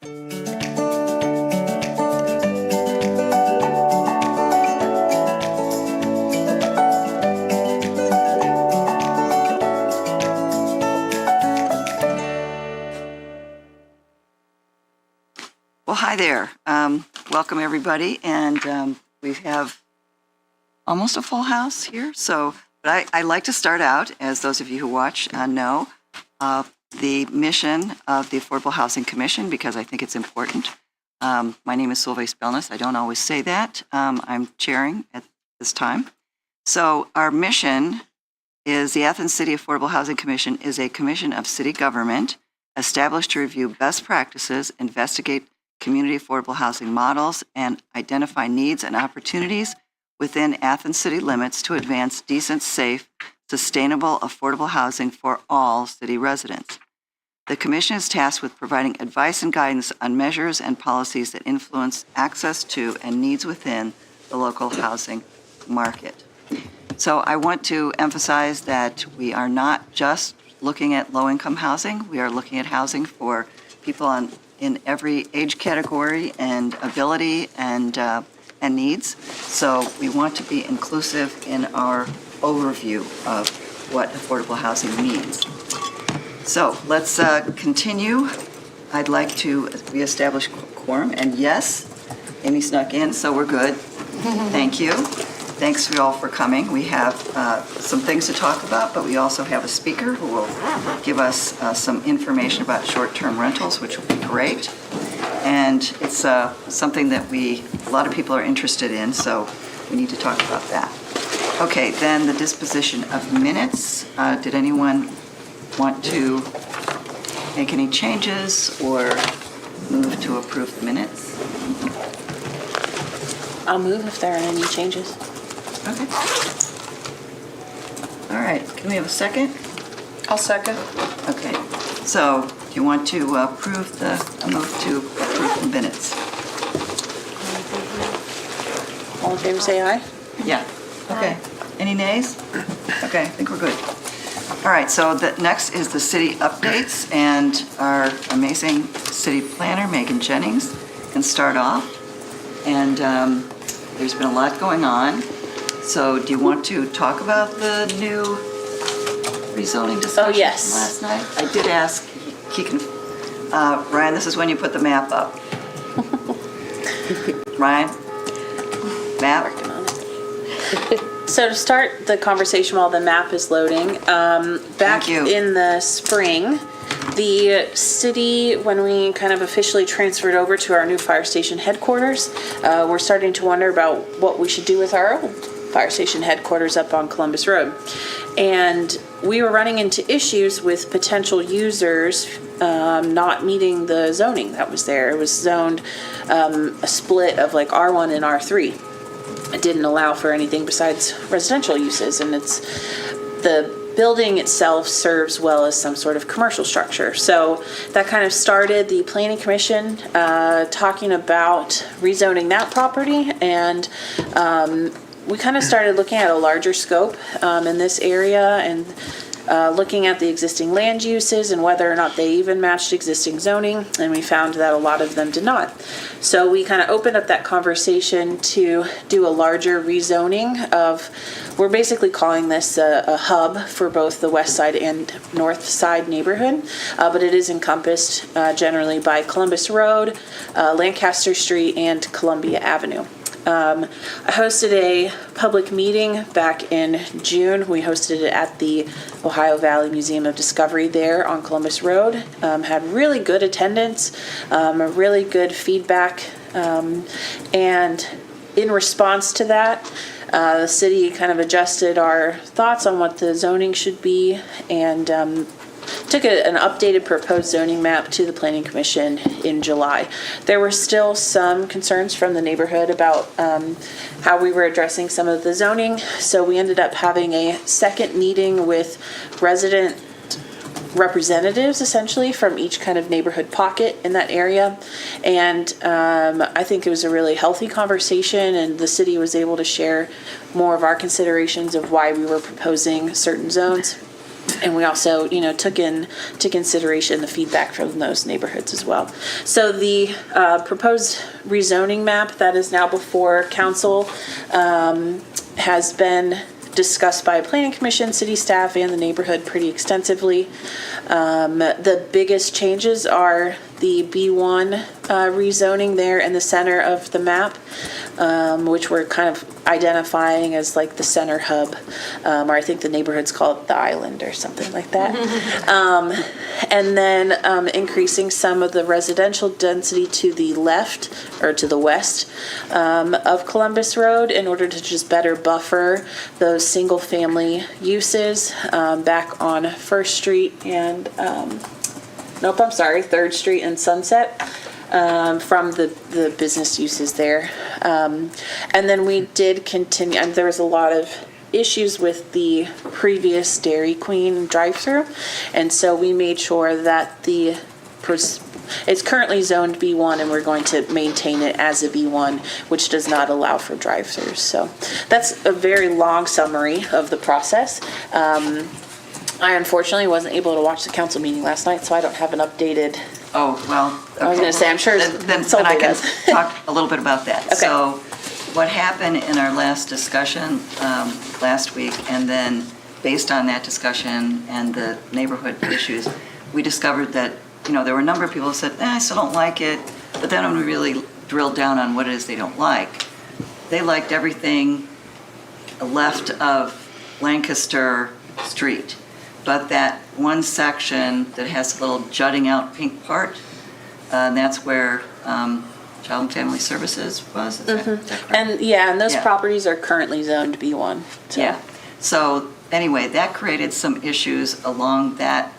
Well, hi there. Welcome, everybody. And we have almost a full house here. But I like to start out, as those of you who watch know, the mission of the Affordable Housing Commission, because I think it's important. My name is Solveig Spelness. I don't always say that. I'm chairing at this time. So our mission is the Athens City Affordable Housing Commission is a commission of city government established to review best practices, investigate community affordable housing models, and identify needs and opportunities within Athens city limits to advance decent, safe, sustainable, affordable housing for all city residents. The Commission is tasked with providing advice and guidance on measures and policies that influence access to and needs within the local housing market. So I want to emphasize that we are not just looking at low-income housing. We are looking at housing for people in every age category and ability and needs. So we want to be inclusive in our overview of what affordable housing means. So let's continue. I'd like to reestablish quorum. And yes, Amy snuck in, so we're good. Thank you. Thanks to you all for coming. We have some things to talk about, but we also have a speaker who will give us some information about short-term rentals, which will be great. And it's something that a lot of people are interested in, so we need to talk about that. Okay, then the disposition of minutes. Did anyone want to make any changes or move to approve the minutes? I'll move if there are any changes. Okay. All right, can we have a second? I'll second. Okay, so do you want to move to approve the minutes? All in favor, say aye. Yeah, okay. Any nays? Okay, I think we're good. All right, so the next is the city updates, and our amazing city planner, Megan Jennings, can start off. And there's been a lot going on. So do you want to talk about the new rezoning discussion from last night? I did ask Keegan. Ryan, this is when you put the map up. Ryan? Map? Working on it. So to start the conversation while the map is loading, back in the spring, the city, when we kind of officially transferred over to our new fire station headquarters, we're starting to wonder about what we should do with our old fire station headquarters up on Columbus Road. And we were running into issues with potential users not meeting the zoning that was there. It was zoned a split of like R1 and R3. It didn't allow for anything besides residential uses, and the building itself serves well as some sort of commercial structure. So that kind of started the Planning Commission talking about rezoning that property, and we kind of started looking at a larger scope in this area and looking at the existing land uses and whether or not they even matched existing zoning, and we found that a lot of them did not. So we kind of opened up that conversation to do a larger rezoning of, we're basically calling this a hub for both the west side and north side neighborhood, but it is encompassed generally by Columbus Road, Lancaster Street, and Columbia Avenue. I hosted a public meeting back in June. We hosted it at the Ohio Valley Museum of Discovery there on Columbus Road. Had really good attendance, really good feedback, and in response to that, the city kind of adjusted our thoughts on what the zoning should be, and took an updated proposed zoning map to the Planning Commission in July. There were still some concerns from the neighborhood about how we were addressing some of the zoning, so we ended up having a second meeting with resident representatives, essentially, from each kind of neighborhood pocket in that area. And I think it was a really healthy conversation, and the city was able to share more of our considerations of why we were proposing certain zones. And we also, took into consideration the feedback from those neighborhoods as well. So the proposed rezoning map that is now before council has been discussed by planning commission, city staff, and the neighborhood pretty extensively. The biggest changes are the B1 rezoning there in the center of the map, which we're kind of identifying as like the center hub, or I think the neighborhoods call it the island or something like that. And then increasing some of the residential density to the left or to the west of Columbus Road in order to just better buffer those single family uses back on First Street and 3rd Street and Sunset from the business uses there. And then we did continue, and there was a lot of issues with the previous Dairy Queen drive-through, and so we made sure that it's currently zoned B1, and we're going to maintain it as a B1, which does not allow for drive-throughs. So that's a very long summary of the process. I unfortunately wasn't able to watch the council meeting last night, so I don't have an updated. Oh, well. Okay. I was going to say, I'm sure Then I can talk a little bit about that. Okay. So what happened in our last discussion last week, and then based on that discussion and the neighborhood issues, we discovered that, there were a number of people who said, I still don't like it. But then when we really drilled down on what it is they don't like, they liked everything left of Lancaster Street. But that one section that has a little jutting out pink part, and that's where Child and Family Services was. Is that correct? And those properties are currently zoned B1. So. Yeah. So anyway, that created some issues along that.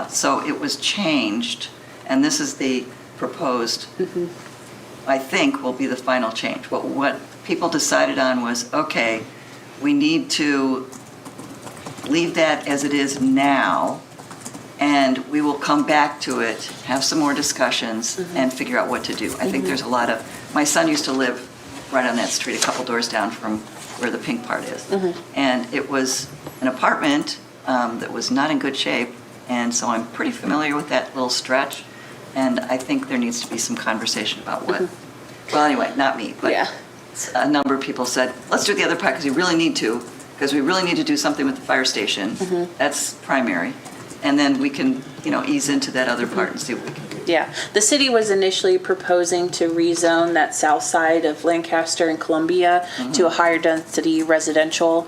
So it was changed, and this is the proposed, I think, will be the final change. What people decided on was, okay, we need to leave that as it is now, and we will come back to it, have some more discussions, and figure out what to do. I think there's a lot of, my son used to live right on that street, a couple doors down from where the pink part is. And it was an apartment that was not in good shape, and so I'm pretty familiar with that little stretch, and I think there needs to be some conversation about what, well, anyway, not me, but a number of people said, let's do the other part because we really need to, because we really need to do something with the fire station. That's primary. And then we can, ease into that other part and see what we can do. Yeah. The city was initially proposing to rezone that south side of Lancaster and Columbia to a higher density residential.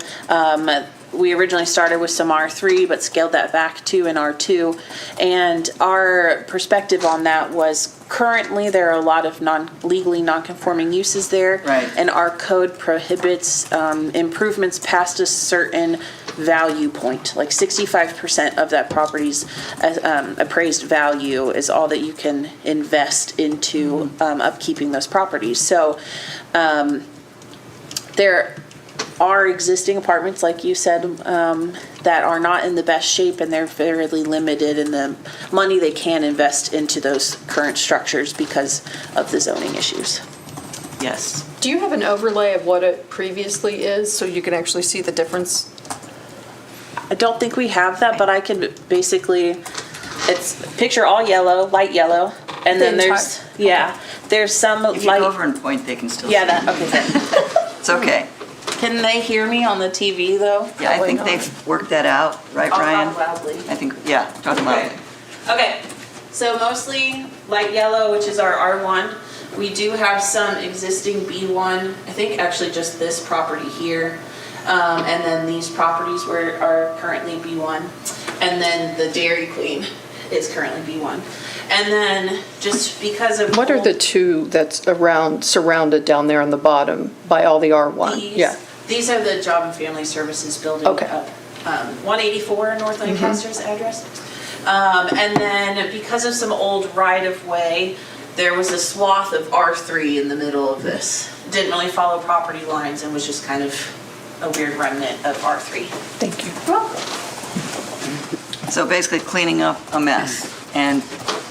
We originally started with some R3, but scaled that back to an R2. And our perspective on that was currently there are a lot of legally non-conforming uses there. Right. And our code prohibits improvements past a certain value point. Like 65% of that property's appraised value is all that you can invest into upkeeping those properties. So there are existing apartments, like you said, that are not in the best shape, and they're fairly limited in the money they can invest into those current structures because of the zoning issues. Yes. Do you have an overlay of what it previously is so you can actually see the difference? I don't think we have that, but I can basically, it's picture all yellow, light yellow, and then there's, there's some If you light. go over and point, they can still see. Okay, good. It's okay. Can they hear me on the TV though? Yeah, I think they've worked that out, right, I'll Ryan? talk loudly. I think, talk loudly. Okay, so mostly light yellow, which is our R1. We do have some existing B1, I think actually just this property here. And then these properties are currently B1. And then the Dairy Queen is currently B1. And then just because of... What are the two that's surrounded down there on the bottom by all the R1? These are the Job and Family Services building up. 184 North Lancaster's address. And then because of some old right-of-way, there was a swath of R3 in the middle of this. Didn't really follow property lines and was just kind of a weird remnant of R3. Thank you. You're welcome. So basically cleaning up a mess and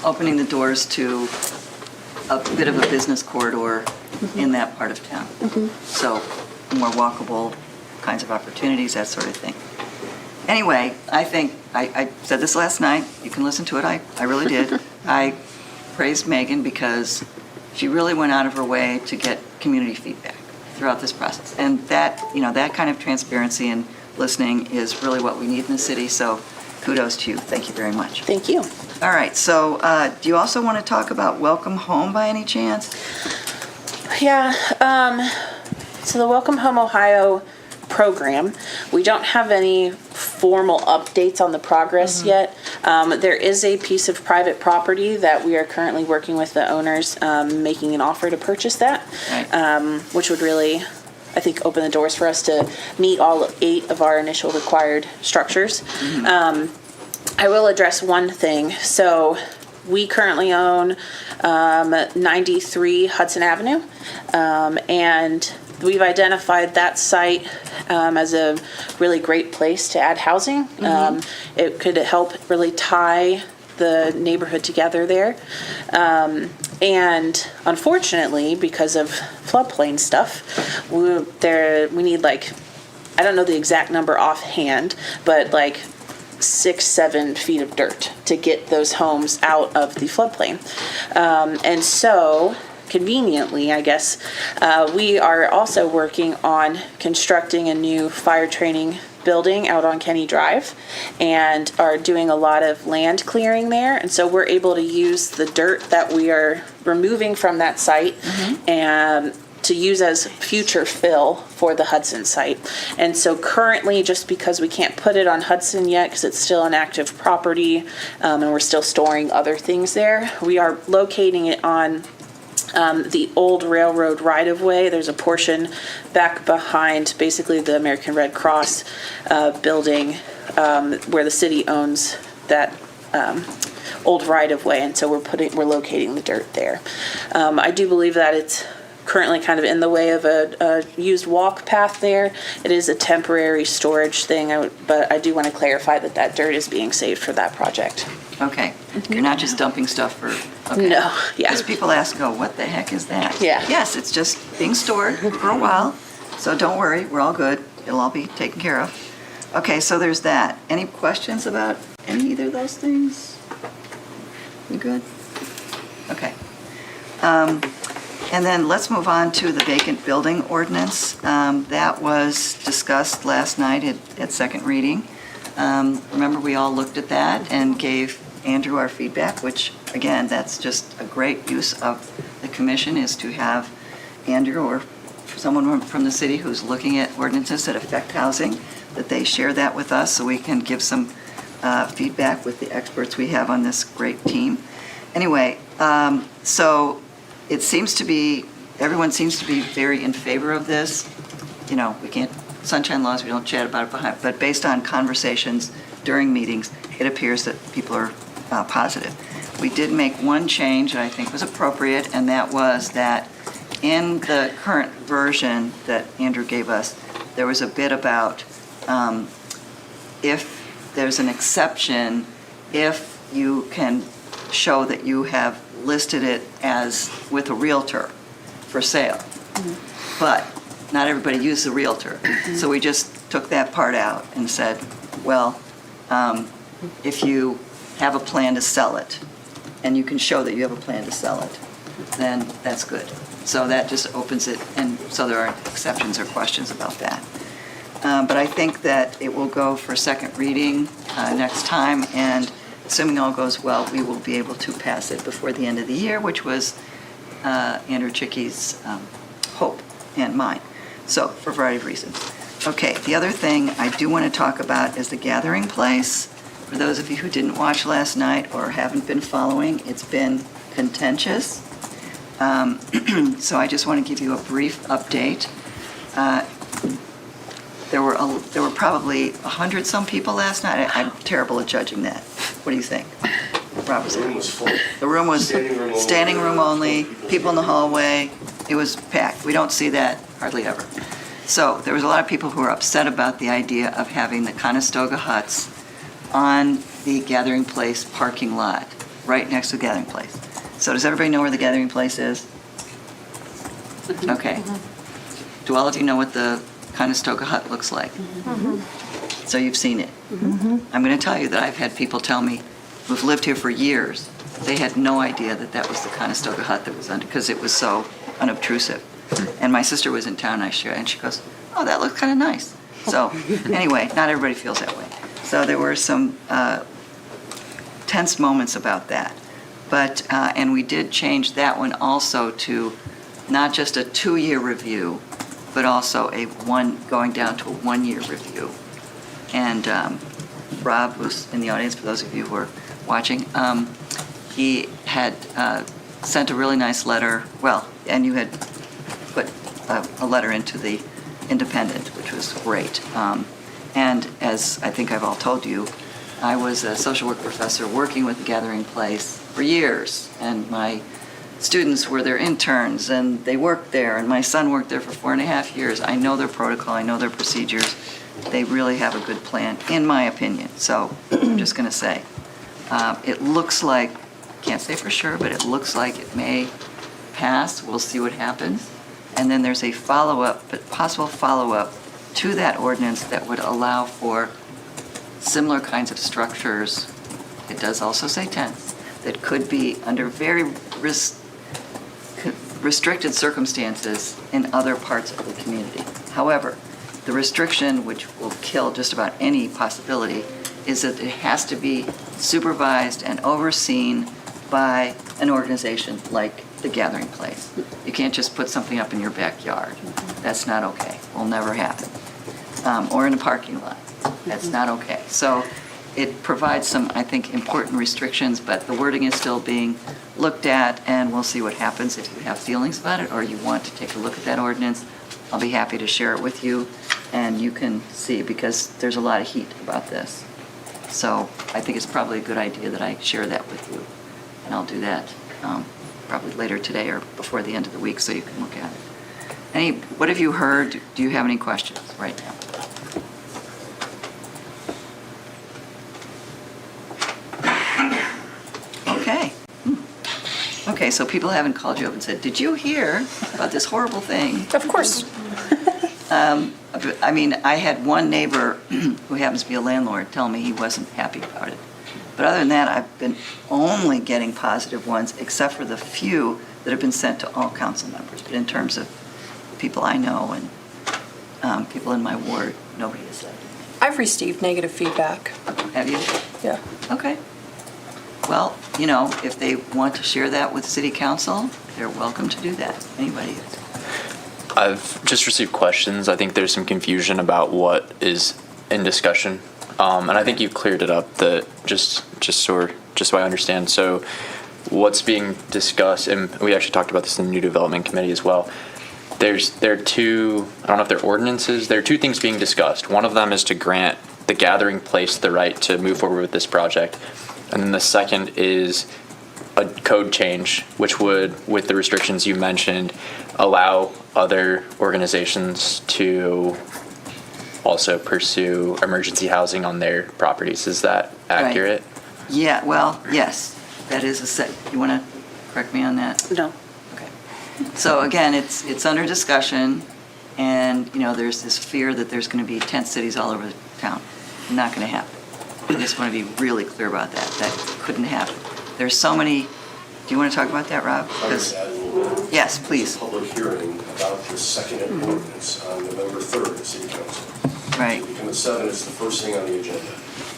opening the doors to a bit of a business corridor in that part of town. So more walkable kinds of opportunities, that sort of thing. anyway, I think, I said this last night, you can listen to it, I really did. I praised Megan because she really went out of her way to get community feedback throughout this process. And that, that kind of transparency and listening is really what we need in the city, so kudos to you. Thank you very much. Thank you. All right, so do you also want to talk about Welcome Home by any chance? Yeah, so the Welcome Home Ohio program, we don't have any formal updates on the progress yet. There is a piece of private property that we are currently working with the owners, making an offer to purchase that, Right. which would really, I think, open the doors for us to meet all 8 of our initial required structures. I will address one thing. So we currently own 93 Hudson Avenue, and we've identified that site as a really great place to add housing. It could help really tie the neighborhood together there. And unfortunately, because of floodplain stuff, we need like, I don't know the exact number offhand, but like 6-7 feet of dirt to get those homes out of the floodplain. And so conveniently, I guess, we are also working on constructing a new fire training building out on Kenny Drive and are doing a lot of land clearing there. And so we're able to use the dirt that we are removing from that site and to use as future fill for the Hudson site. And so currently, just because we can't put it on Hudson yet because it's still an active property and we're still storing other things there, we are locating it on the old railroad right-of-way. There's a portion back behind basically the American Red Cross building where the city owns that old right-of-way, and so we're locating the dirt there. I do believe that it's currently kind of in the way of a used walk path there. It is a temporary storage thing, but I do want to clarify that dirt is being saved for that project. Okay. You're not just dumping stuff for, okay. No, yeah. Because people ask, what the heck is that? Yeah. Yes, it's just being stored for a while. So don't worry, we're all good. It'll all be taken care of. Okay, so there's that. Any questions about either of those things? You good? Okay. And then let's move on to the vacant building ordinance. That was discussed last night at second reading. Remember, we all looked at that and gave Andrew our feedback, which, again, that's just a great use of the commission, is to have Andrew or someone from the city who's looking at ordinances that affect housing, that they share that with us so we can give some feedback with the experts we have on this great team. Anyway, so it seems to be, everyone seems to be very in favor of this. We can't, sunshine laws, we don't chat about it behind, but based on conversations during meetings, it appears that people are positive. We did make one change that I think was appropriate, and that was that in the current version that Andrew gave us, there was a bit about if there's an exception, if you can show that you have listed it as with a realtor for sale. But not everybody uses a realtor. So we just took that part out and said, well, if you have a plan to sell it, and you can show that you have a plan to sell it, then that's good. So that just opens it, and so there aren't exceptions or questions about that. But I think that it will go for second reading next time, and assuming all goes well, we will be able to pass it before the end of the year, which was Andrew Chicky's hope and mine. So, for a variety of reasons. Okay, the other thing I do want to talk about is the gathering place. For those of you who didn't watch last night or haven't been following, it's been contentious. So I just want to give you a brief update. There were probably 100-some people last night. I'm terrible at judging that. What do you think? Rob was The room was full. The room was Standing room only. people in the hallway. It was packed. We don't see that hardly ever. So there was a lot of people who were upset about the idea of having the Conestoga huts on the Gathering Place parking lot, right next to the Gathering Place. So does everybody know where the Gathering Place is? Okay. Do all of you know what the Conestoga hut looks like? So you've seen it. I'm going to tell you that I've had people tell me who've lived here for years, they had no idea that that was the Conestoga hut that was under, because it was so unobtrusive. And my sister was in town, and she goes, oh, that looks kind of nice. So anyway, not everybody feels that way. So there were some tense moments about that. But, and we did change that one also to not just a 2-year review, but also going down to a 1-year review. And Rob was in the audience, for those of you who are watching. He had sent a really nice letter, and you had put a letter into the Independent, which was great. And as I think I've all told you, I was a social work professor working with the Gathering Place for years, and my students were their interns, and they worked there, and my son worked there for 4.5 years. I know their protocol, I know their procedures. They really have a good plan, in my opinion. So I'm just going to say, it looks like, can't say for sure, but it looks like it may pass. We'll see what happens. And then there's a follow-up, but possible follow-up to that ordinance that would allow for similar kinds of structures. It does also say tents that could be under very restricted circumstances in other parts of the community. However, the restriction, which will kill just about any possibility, is that it has to be supervised and overseen by an organization like the Gathering Place. You can't just put something up in your backyard. That's not okay. Will never happen. Or in a parking lot. That's not okay. So it provides some, I think, important restrictions, but the wording is still being looked at, and we'll see what happens. If you have feelings about it or you want to take a look at that ordinance, I'll be happy to share it with you, and you can see, because there's a lot of heat about this. So I think it's probably a good idea that I share that with you, and I'll do that probably later today or before the end of the week so you can look at it. What have you heard? Do you have any questions right now? Okay. Okay, so people haven't called you up and said, did you hear about this horrible thing? Of course. I mean, I had one neighbor who happens to be a landlord tell me he wasn't happy about it. But other than that, I've been only getting positive ones, except for the few that have been sent to all council members. But in terms of people I know and people in my ward, nobody has said. I've received negative feedback. Have you? Yeah. Okay. Well, you know, if they want to share that with city council, they're welcome to do that. Anybody is. I've just received questions. I think there's some confusion about what is in discussion. And I think you've cleared it up, that just so I understand. So what's being discussed, and we actually talked about this in the New Development Committee as well. There are two, I don't know if they're ordinances, there are two things being discussed. One of them is to grant the Gathering Place the right to move forward with this project. And then the second is a code change, which would, with the restrictions you mentioned, allow other organizations to also pursue emergency housing on their properties. Is that accurate? Right. Yeah, well, yes. That is a set. You want to correct me on that? No. Okay. So again, it's under discussion, and you know, there's this fear that there's going to be tent cities all over the town. Not going to happen. I just want to be really clear about that. That couldn't happen. There's so many. Do you want to talk about that, Rob? Yes, please. Public hearing about the second ordinance on November 3rd at City Council. Right. So you come at 7, it's the first thing on the agenda.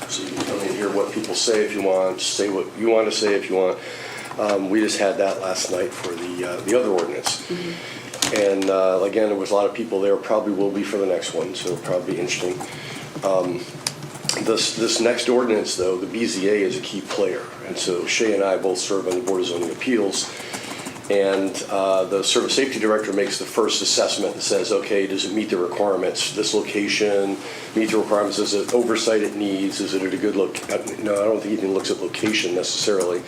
So you can come in here, what people say if you want, say what you want to say if you want. We just had that last night for the other ordinance. Mm-hmm. And again, there was a lot of people there, probably will be for the next one, so it'll probably be interesting. This next ordinance, though, the BZA is a key player. And so Shay and I both serve on the Board of Zoning Appeals. And the Service Safety Director makes the first assessment and says, okay, does it meet the requirements? This location meet the requirements? Is it oversight it needs? Is it at a good look? No, I don't think he even looks at location necessarily.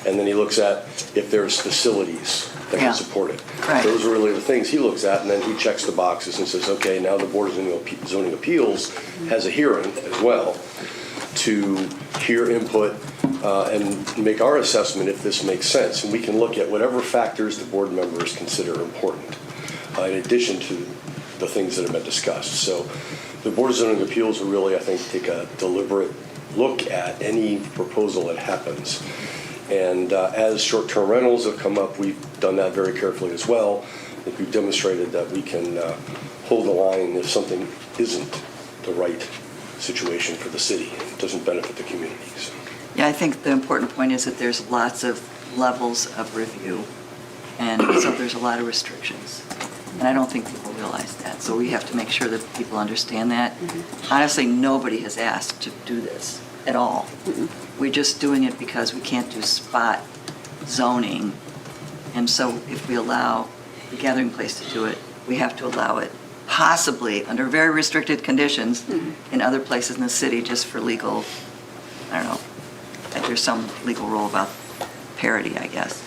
And then he looks at if there's facilities that can support it. Right. Those are really the things he looks at, and then he checks the boxes and says, okay, now the Board of Zoning Appeals has a hearing as well to hear input and make our assessment if this makes sense. And we can look at whatever factors the board members consider important in addition to the things that have been discussed. So the Board of Zoning Appeals will really, I think, take a deliberate look at any proposal that happens. And as short-term rentals have come up, we've done that very carefully as well. I think we've demonstrated that we can hold the line if something isn't the right situation for the city. It doesn't benefit the community. So. Yeah, I think the important point is that there's lots of levels of review, and so there's a lot of restrictions. And I don't think people realize that, so we have to make sure that people understand that. Honestly, nobody has asked to do this at all. We're just doing it because we can't do spot zoning, and so if we allow the Gathering Place to do it, we have to allow it possibly under very restricted conditions in other places in the city just for legal, I don't know, that there's some legal rule about parity, I guess.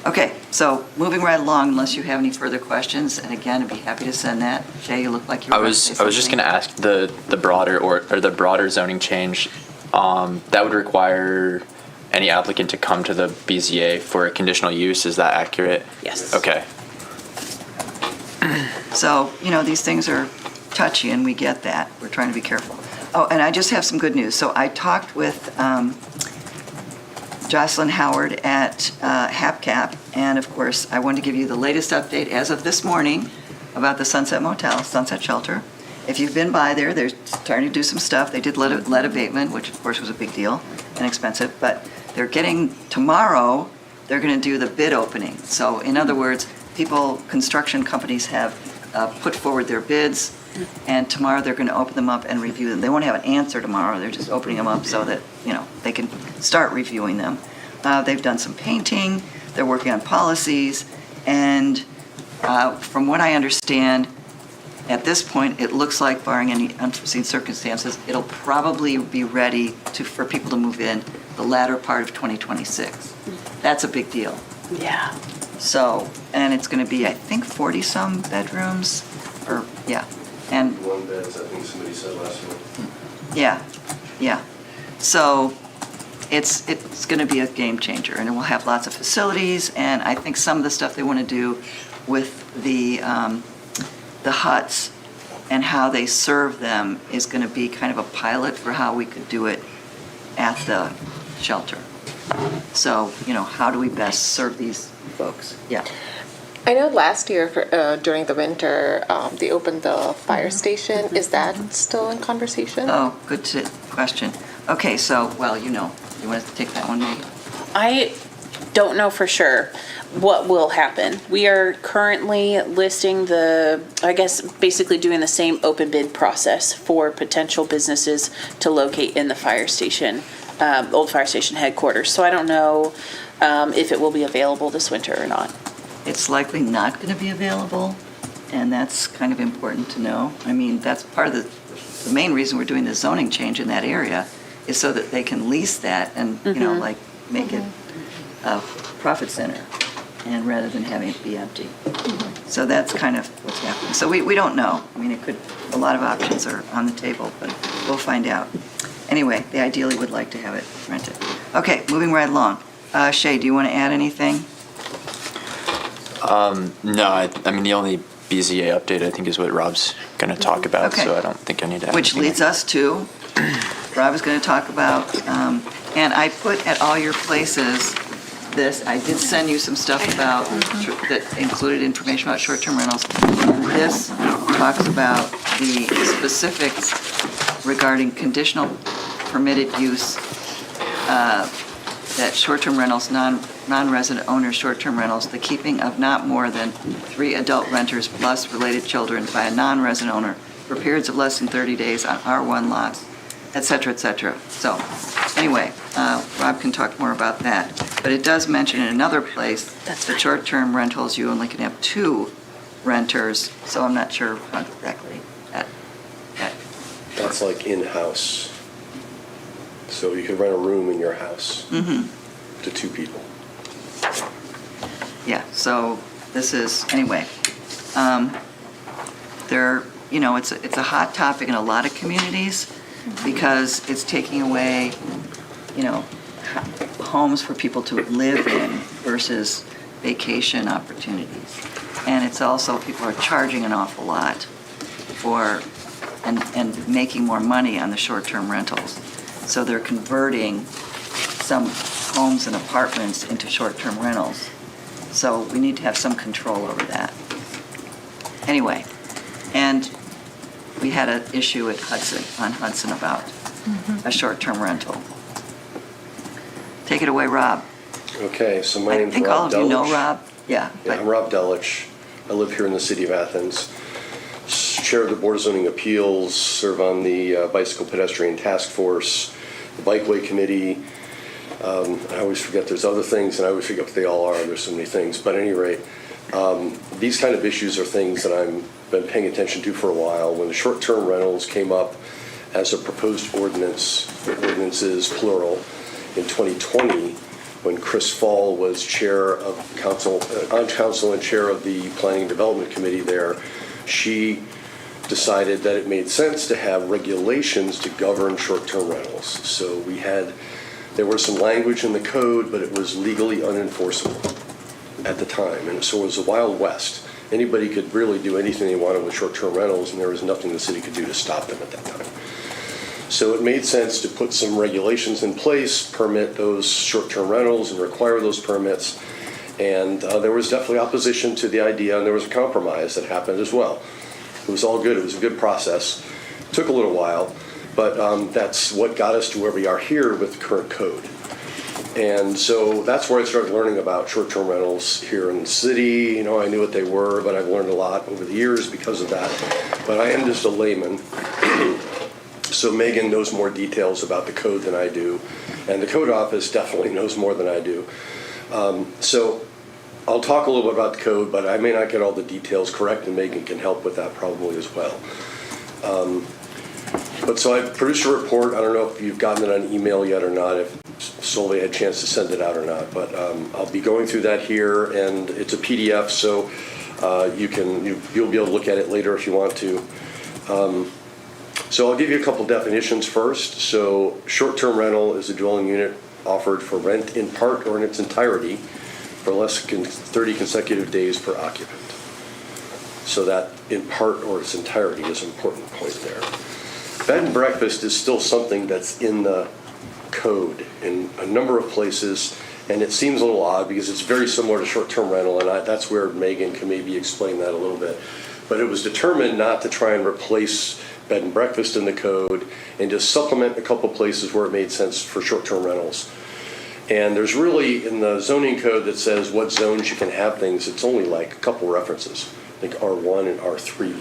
Okay, so moving right along, unless you have any further questions, and again, I'd be happy to send that. Jay, you look like you were I about was to say just going something. to ask the broader or the broader zoning change that would require any applicant to come to the BZA for a conditional use. Is that accurate? Yes. Okay. So, these things are touchy, and we get that. We're trying to be careful. Oh, and I just have some good news. So I talked with Jocelyn Howard at HAPCAP, and of course, I wanted to give you the latest update as of this morning about the Sunset Motel, Sunset Shelter. If you've been by there, they're starting to do some stuff. They did lead abatement, which of course was a big deal and expensive, but they're getting, tomorrow, they're going to do the bid opening. So in other words, construction companies have put forward their bids, and tomorrow they're going to open them up and review them. They won't have an answer tomorrow. They're just opening them up so that, they can start reviewing them. They've done some painting. They're working on policies. And from what I understand, at this point, it looks like, barring any unforeseen circumstances, it'll probably be ready for people to move in the latter part of 2026. That's a big deal. Yeah. So, and it's going to be, I think, 40-some bedrooms, and One bed, I think somebody said last week. yeah. So it's going to be a game changer, and it will have lots of facilities, and I think some of the stuff they want to do with the huts and how they serve them is going to be kind of a pilot for how we could do it at the shelter. So, how do we best serve these folks? Yeah. I know last year during the winter, they opened the fire station. Is that still in conversation? Oh, good question. Okay, so, you want to take that one, maybe? I don't know for sure what will happen. We are currently listing basically doing the same open bid process for potential businesses to locate in the fire station, old fire station headquarters. So I don't know if it will be available this winter or not. It's likely not going to be available, and that's kind of important to know. I mean, that's part of the main reason we're doing the zoning change in that area is so that they can lease that and, make it a profit center, and rather than having it be empty. So that's kind of what's happening. So we don't know. I mean, a lot of options are on the table, but we'll find out. Anyway, they ideally would like to have it rented. Okay, moving right along. Shay, do you want to add anything? No, I mean the only BZA update I think is what Rob's going to talk about, Okay. so I don't think I need to add Which anything. leads us to, Rob is going to talk about, and I put at all your places this, I did send you some stuff about, that included information about short-term rentals. And this talks about the specifics regarding conditional permitted use, that short-term rentals, non-resident owners, short-term rentals, the keeping of not more than 3 adult renters plus related children by a non-resident owner for periods of less than 30 days on R1 lots, et cetera, et cetera. So, anyway, Rob can talk more about that. But it does mention in another place that short-term rentals, you only can have 2 renters, so I'm not sure how exactly that. That's like in-house. So you could rent a room in your house to 2 people. Yeah, so this is, anyway, it's a hot topic in a lot of communities because it's taking away, homes for people to live in versus vacation opportunities. And it's also, people are charging an awful lot for and making more money on the short-term rentals. So they're converting some homes and apartments into short-term rentals. So we need to have some control over that. Anyway, and we had an issue at on Hudson about a short-term rental. Take it away, Rob. Okay, so my I name's think Rob all of you know Delich. Rob. Yeah. Yeah, I'm Rob Delich. I live here in the city of Athens. Chair of the Board of Zoning Appeals, serve on the Bicycle Pedestrian Task Force, the Bikeway Committee. I always forget there's other things, and I always forget what they all are. There's so many things. But at any rate, these kind of issues are things that I've been paying attention to for a while. When the short-term rentals came up as a proposed ordinances, plural, in 2020, when Chris Fall was chair of council, on council and chair of the Planning and Development Committee there, she decided that it made sense to have regulations to govern short-term rentals. So there was some language in the code, but it was legally unenforceable at the time. And so it was a Wild West. Anybody could really do anything they wanted with short-term rentals, and there was nothing the city could do to stop them at that time. So it made sense to put some regulations in place, permit those short-term rentals and require those permits. And there was definitely opposition to the idea, and there was a compromise that happened as well. It was all good. It was a good process. It took a little while, but that's what got us to where we are here with the current code. And so that's where I started learning about short-term rentals here in the city. You know, I knew what they were, but I've learned a lot over the years because of that. But I am just a layman. So Megan knows more details about the code than I do, and the code office definitely knows more than I do. So I'll talk a little bit about the code, but I may not get all the details correct, and Megan can help with that probably as well. But so I produced a report. I don't know if you've gotten it on email yet or not, if Solveig had a chance to send it out or not, but I'll be going through that here, and it's a PDF, so you'll be able to look at it later if you want to. So I'll give you a couple definitions first. So short-term rental is a dwelling unit offered for rent in part or in its entirety for less than 30 consecutive days per occupant. So that in part or its entirety is an important point there. Bed and breakfast is still something that's in the code in a number of places, and it seems a little odd because it's very similar to short-term rental, and that's where Megan can maybe explain that a little bit. But it was determined not to try and replace bed and breakfast in the code and just supplement a couple places where it made sense for short-term rentals. And there's really, in the zoning code that says what zones you can have things, it's only like a couple references. I think R1 and R3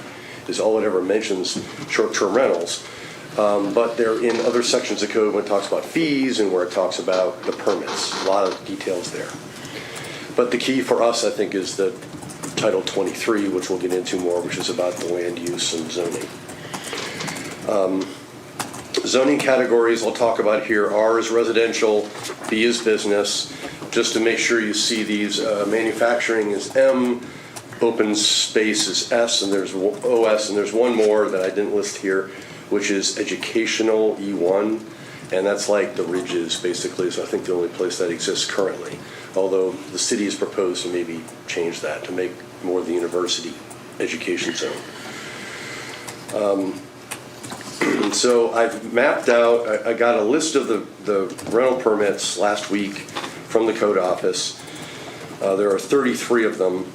is all it ever mentions short-term rentals. But they're in other sections of code when it talks about fees and where it talks about the permits. A lot of details there. But the key for us, I think, is the Title 23, which we'll get into more, which is about the land use and zoning. Zoning categories I'll talk about here. R is residential, B is business. Just to make sure you see these, manufacturing is M, open space is S, and there's OS, and there's one more that I didn't list here, which is educational, E1, and that's like the Ridges, basically, so I think the only place that exists currently, although the city has proposed to maybe change that to make more of the university education zone. So I've mapped out, I got a list of the rental permits last week from the code office. There are 33 of them,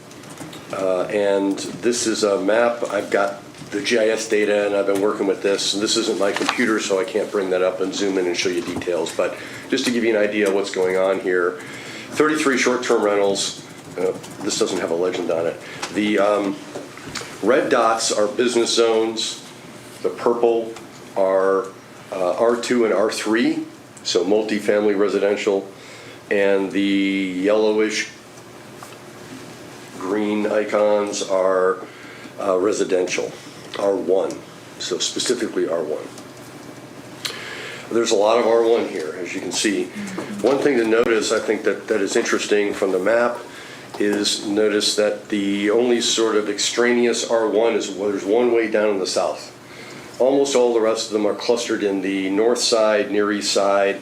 and this is a map. I've got the GIS data, and I've been working with this. And this isn't my computer, so I can't bring that up and zoom in and show you details. But just to give you an idea of what's going on here, 33 short-term rentals. This doesn't have a legend on it. The red dots are business zones. The purple are R2 and R3, so multifamily residential. And the yellowish green icons are residential, R1, so specifically R1. There's a lot of R1 here, as you can see. One thing to notice, I think that is interesting from the map, is notice that the only sort of extraneous R1 is there's one way down in the south. Almost all the rest of them are clustered in the north side, near east side,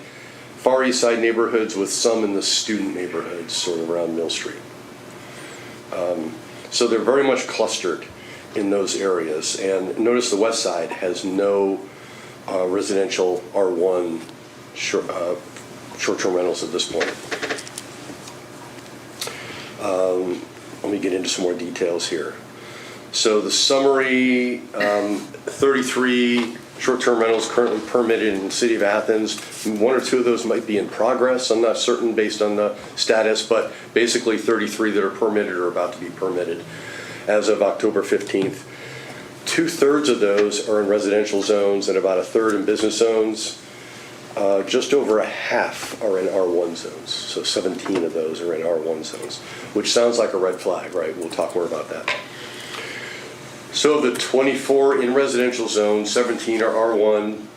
far east side neighborhoods, with some in the student neighborhoods, sort of around Mill Street. So they're very much clustered. in those areas. And notice the west side has no residential R1 short-term rentals at this point. Let me get into some more details here. So the summary, 33 short-term rentals currently permitted in the city of Athens. One or two of those might be in progress. I'm not certain based on the status, but basically 33 that are permitted or about to be permitted as of October 15th. 2/3 of those are in residential zones and about 1/3 in business zones. Just over a half are in R1 zones. So 17 of those are in R1 zones, which sounds like a red flag, right? We'll talk more about that. So of the 24 in residential zones, 17 are R1.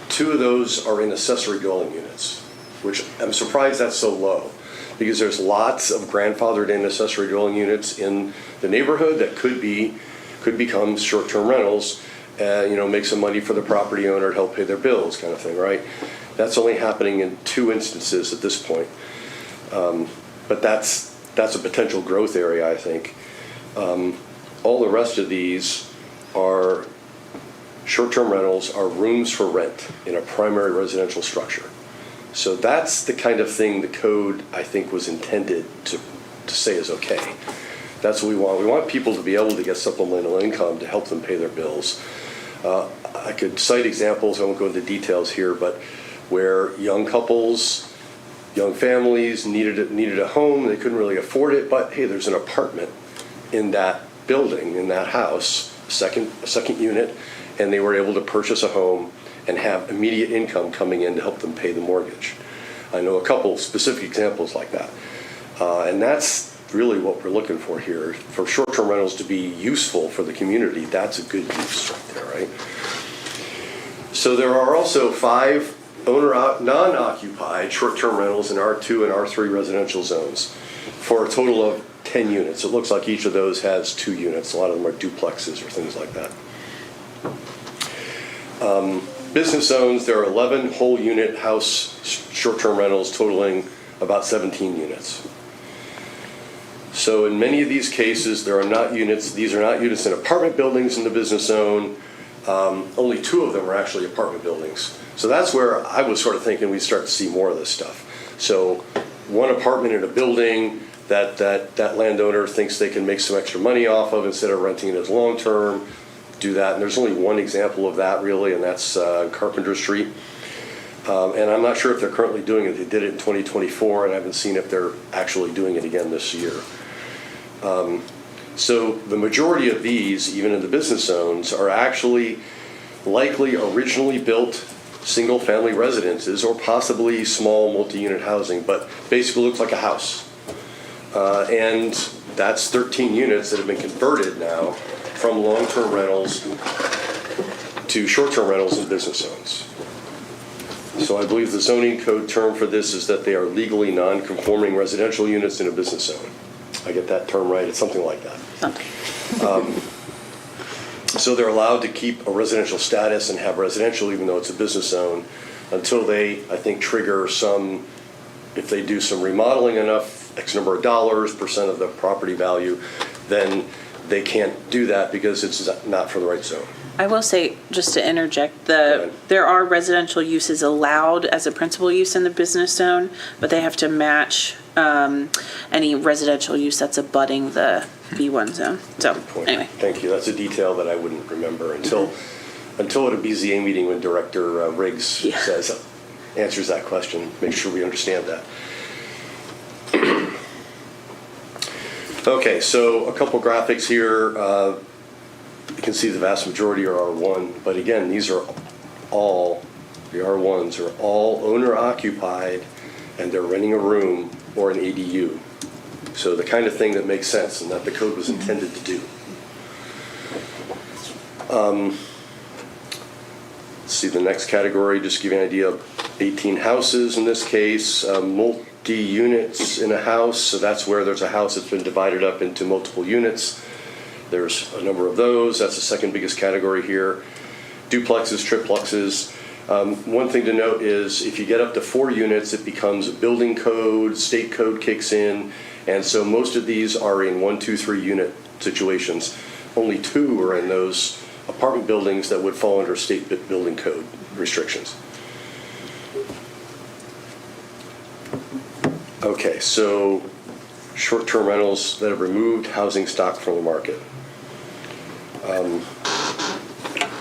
2 of those are in accessory dwelling units, which I'm surprised that's so low, because there's lots of grandfathered in accessory dwelling units in the neighborhood that could become short-term rentals, make some money for the property owner to help pay their bills, kind of thing, right? That's only happening in 2 instances at this point, but that's a potential growth area, I think. All the rest of these are short-term rentals, are rooms for rent in a primary residential structure. So that's the kind of thing the code, I think, was intended to say is okay. That's what we want. We want people to be able to get supplemental income to help them pay their bills. I could cite examples, I won't go into details here, but where young couples, young families needed a home, they couldn't really afford it, but hey, there's an apartment in that building, in that house, a second unit, and they were able to purchase a home and have immediate income coming in to help them pay the mortgage. I know a couple specific examples like that. And that's really what we're looking for here. For short-term rentals to be useful for the community, that's a good use right there, right? So there are also 5 non-occupied short-term rentals in R2 and R3 residential zones for a total of 10 units. It looks like each of those has 2 units. A lot of them are duplexes or things like that. Business zones, there are 11 whole unit house short-term rentals totaling about 17 units. So in many of these cases, there are not units. These are not units in apartment buildings in the business zone. Only 2 of them are actually apartment buildings. So that's where I was sort of thinking we'd start to see more of this stuff. So one apartment in a building that landowner thinks they can make some extra money off of instead of renting it as long-term, do that. And there's only one example of that really, and that's Carpenter Street. And I'm not sure if they're currently doing it. They did it in 2024, and I haven't seen if they're actually doing it again this year. So the majority of these, even in the business zones, are actually likely originally built single-family residences or possibly small multi-unit housing, but basically looks like a house. And that's 13 units that have been converted now from long-term rentals to short-term rentals in business zones. So I believe the zoning code term for this is that they are legally non-conforming residential units in a business zone. I get that term right? It's something like that. So they're allowed to keep a residential status and have residential even though it's a business zone until they, I think, trigger some, if they do some remodeling enough, X number of dollars, percent of the property value, then they can't do that because it's not for the right zone. I will say, just to interject, there are residential uses allowed as a principal use in the business zone, but they have to match any residential use that's abutting the B1 zone. So, anyway. Thank you. That's a detail that I wouldn't remember until at a BZA meeting when Director Riggs answers that question. Make sure we understand that. Okay, so a couple graphics here. You can see the vast majority are R1, but again, these are all, the R1s are all owner occupied and they're renting a room or an ADU. So the kind of thing that makes sense and that the code was intended to do. Let's see the next category, just to give you an idea of 18 houses in this case, multi-units in a house. So that's where there's a house that's been divided up into multiple units. There's a number of those. That's the second biggest category here. Duplexes, triplexes. One thing to note is if you get up to 4 units, it becomes a building code, state code kicks in, and so most of these are in 1, 2, 3 unit situations. only 2 are in those apartment buildings that would fall under state building code restrictions. Okay, so short-term rentals that have removed housing stock from the market.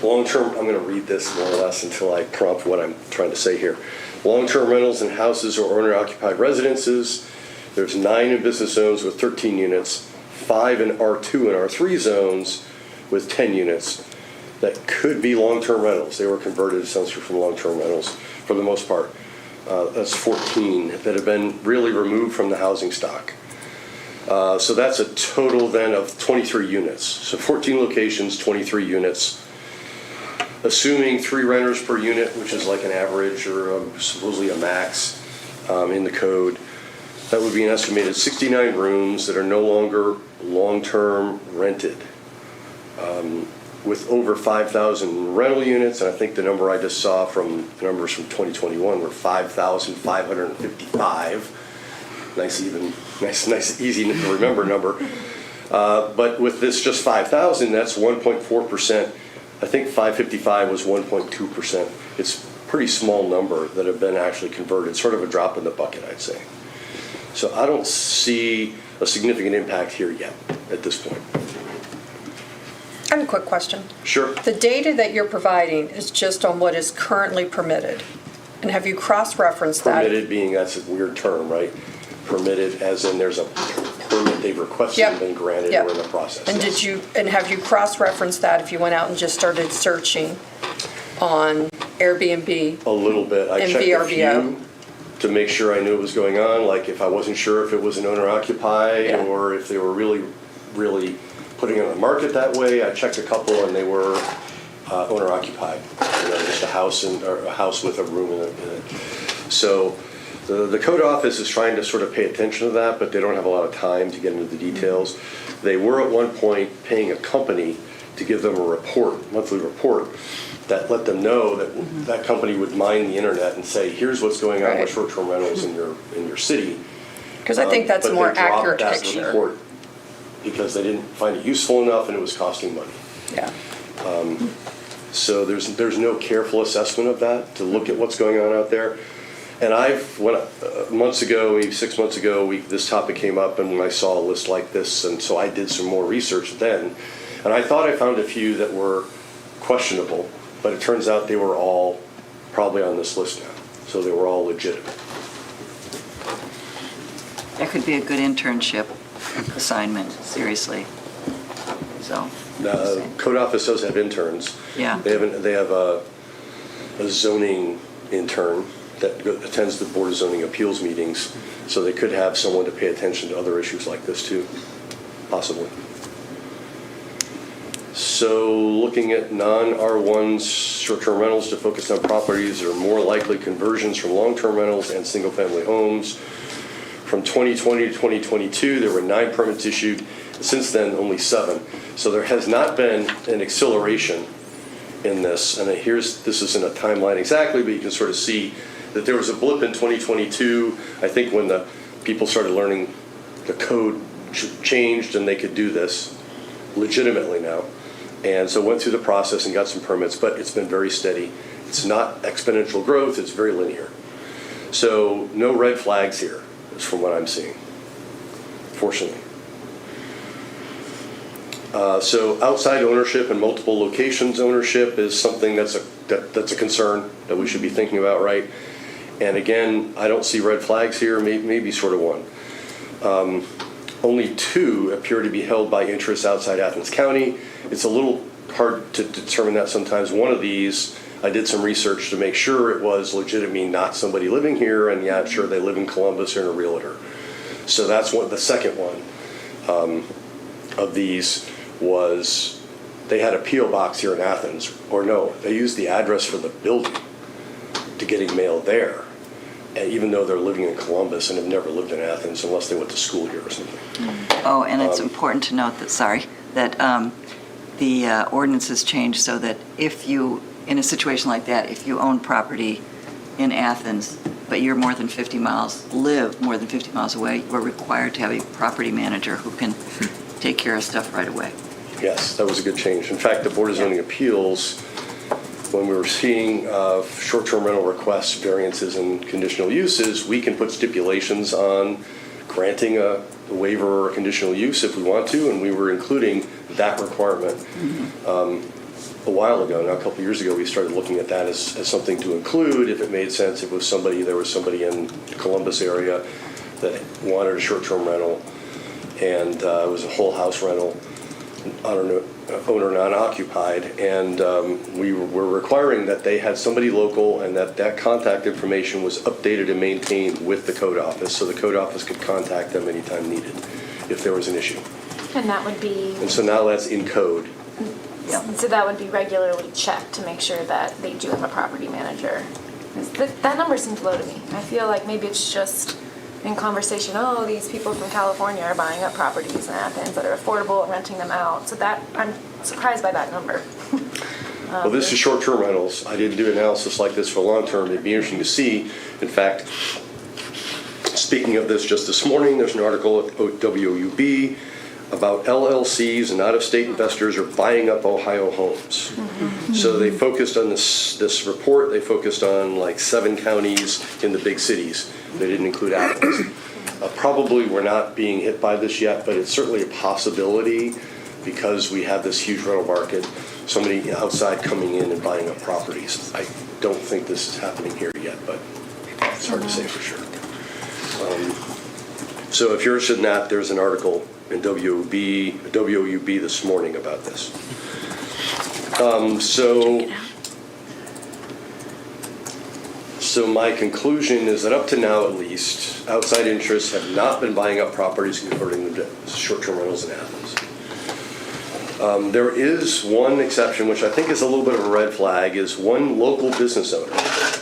Long-term, I'm going to read this more or less until I prompt what I'm trying to say here. Long-term rentals in houses or owner-occupied residences, there's 9 in business zones with 13 units, 5 in R2 and R3 zones with 10 units that could be long-term rentals. They were converted essentially from long-term rentals for the most part. That's 14 that have been really removed from the housing stock. So that's a total then of 23 units. So 14 locations, 23 units. Assuming 3 renters per unit, which is like an average or supposedly a max in the code, that would be an estimated 69 rooms that are no longer long-term rented. With over 5,000 rental units, and I think the number I just saw from numbers from 2021 were 5,555. Nice, easy to remember number. But with this just 5,000, that's 1.4%. I think 555 was 1.2%. It's a pretty small number that have been actually converted, sort of a drop in the bucket, I'd say. So I don't see a significant impact here yet at this point. I have a quick question. Sure. The data that you're providing is just on what is currently permitted. And have you cross-referenced that? Permitted being, that's a weird term, right? Permitted as in there's a permit they've requested and been granted or in the process. And yes. have you cross-referenced that if you went out and just started searching on Airbnb? A little bit. I and checked VRBO? a few to make sure I knew what was going on, like if I wasn't sure if it was an owner-occupied or if they were really putting it on the market that way. I checked a couple and they were owner-occupied, just a house with a room in it. So the code office is trying to sort of pay attention to that, but they don't have a lot of time to get into the details. They were at one point paying a company to give them a monthly report, that let them know that that company would mine the internet and say, here's what's going on with short-term rentals in your city. Because I think that's a more accurate that picture. report because they didn't find it useful enough and it was costing money. Yeah. So there's no careful assessment of that to look at what's going on out there. And 6 months ago, this topic came up and when I saw a list like this, and so I did some more research then, and I thought I found a few that were questionable, but it turns out they were all probably on this list now, so they were all legitimate. That could be a good internship assignment, seriously. So. The code office does have interns. Yeah. They have a zoning intern that attends the Board of Zoning Appeals meetings, so they could have someone to pay attention to other issues like this too, possibly. So looking at non-R1s short-term rentals to focus on properties that are more likely conversions from long-term rentals and single-family homes. From 2020 to 2022, there were 9 permits issued. Since then, only 7. So there has not been an acceleration in this. And this isn't a timeline exactly, but you can sort of see that there was a blip in 2022, I think when the people started learning the code changed and they could do this legitimately now. And so went through the process and got some permits, but it's been very steady. It's not exponential growth, it's very linear. So no red flags here, is from what I'm seeing, fortunately. So outside ownership and multiple locations ownership is something that's a concern that we should be thinking about, right? And again, I don't see red flags here, maybe sort of one. Only 2 appear to be held by interests outside Athens County. It's a little hard to determine that sometimes. One of these, I did some research to make sure it was legitimate, not somebody living here, and yeah, sure, they live in Columbus or in a realtor. So that's the second one of these was they had a P.O. box here in Athens, or no, they used the address for the building to getting mail there, and even though they're living in Columbus and have never lived in Athens unless they went to school here or something. Oh, and it's important to note that the ordinance has changed so that if you, in a situation like that, if you own property in Athens, but you're live more than 50 miles away, you're required to have a property manager who can take care of stuff right away. Yes, that was a good change. In fact, the Board of Zoning Appeals, when we were seeing short-term rental requests, variances, and conditional uses, we can put stipulations on granting a waiver or a conditional use if we want to, and we were including that requirement. A while ago, now a couple of years ago, we started looking at that as something to include if it made sense. If there was somebody in the Columbus area that wanted a short-term rental, and it was a whole house rental, owner non-occupied, and we were requiring that they had somebody local and that contact information was updated and maintained with the code office, so the code office could contact them anytime needed if there was an issue. And that would be, And so now that's in code. so that would be regularly checked to make sure that they do have a property manager. 'Cause that number seems low to me. I feel like maybe it's just in conversation, oh, these people from California are buying up properties in Athens that are affordable and renting them out. So that, I'm surprised by that number. Well, this is short-term rentals. I didn't do analysis like this for long-term. It'd be interesting to see. In fact, speaking of this just this morning, there's an article at WUB about LLCs and out-of-state investors are buying up Ohio homes. So they focused on this report, they focused on like 7 counties in the big cities. They didn't include Athens. Probably we're not being hit by this yet, but it's certainly a possibility because we have this huge rental market, somebody outside coming in and buying up properties. I don't think this is happening here yet, but it's hard to say for sure. So if you're interested in that, there's an article in WUB this morning about this. So my conclusion is that up to now, at least, outside interests have not been buying up properties and converting them to short-term rentals in Athens. There is one exception, which I think is a little bit of a red flag, is one local business owner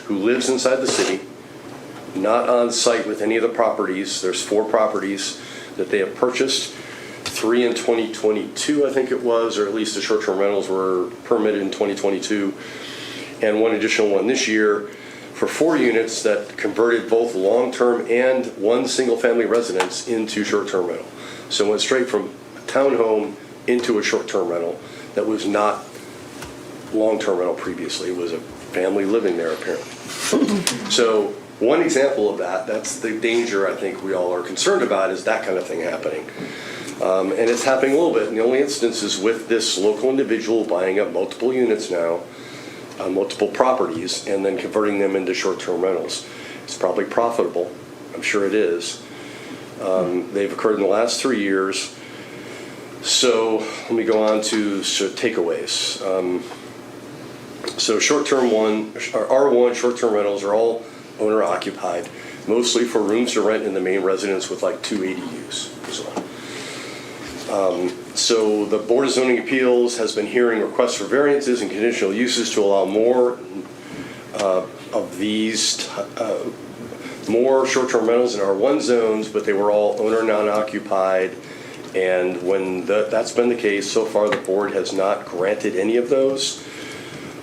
who lives inside the city, not on site with any of the properties. There's 4 properties that they have purchased, 3 in 2022, I think it was, or at least the short-term rentals were permitted in 2022, and one additional one this year for 4 units that converted both long-term and one single-family residence into short-term rental. So it went straight from a townhome into a short-term rental that was not long-term rental previously. It was a family living there, apparently. So one example of that's the danger I think we all are concerned about, is that kind of thing happening. And it's happening a little bit. And the only instance is with this local individual buying up multiple units now, multiple properties, and then converting them into short-term rentals. It's probably profitable. I'm sure it is. They've occurred in the last 3 years. So let me go on to takeaways. So R1 short-term rentals are all owner-occupied, mostly for rooms to rent in the main residence with like 2 ADUs. So the Board of Zoning Appeals has been hearing requests for variances and conditional uses to allow more of these, more short-term rentals in R1 zones, but they were all owner non-occupied. And when that's been the case, so far the board has not granted any of those.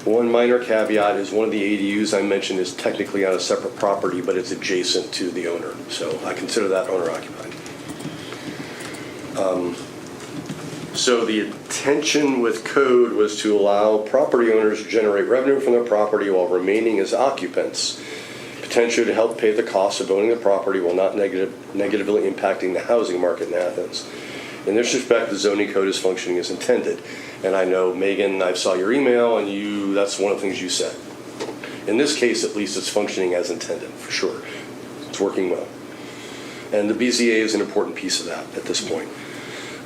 One minor caveat is one of the ADUs I mentioned is technically on a separate property, but it's adjacent to the owner. So I consider that owner-occupied. So the intention with code was to allow property owners to generate revenue from their property while remaining as occupants, potentially to help pay the costs of owning the property while not negatively impacting the housing market in Athens. In this respect, the zoning code is functioning as intended. And I know, Megan, I saw your email, and that's one of the things you said. In this case, at least, it's functioning as intended, for sure. It's working well. And the BZA is an important piece of that at this point.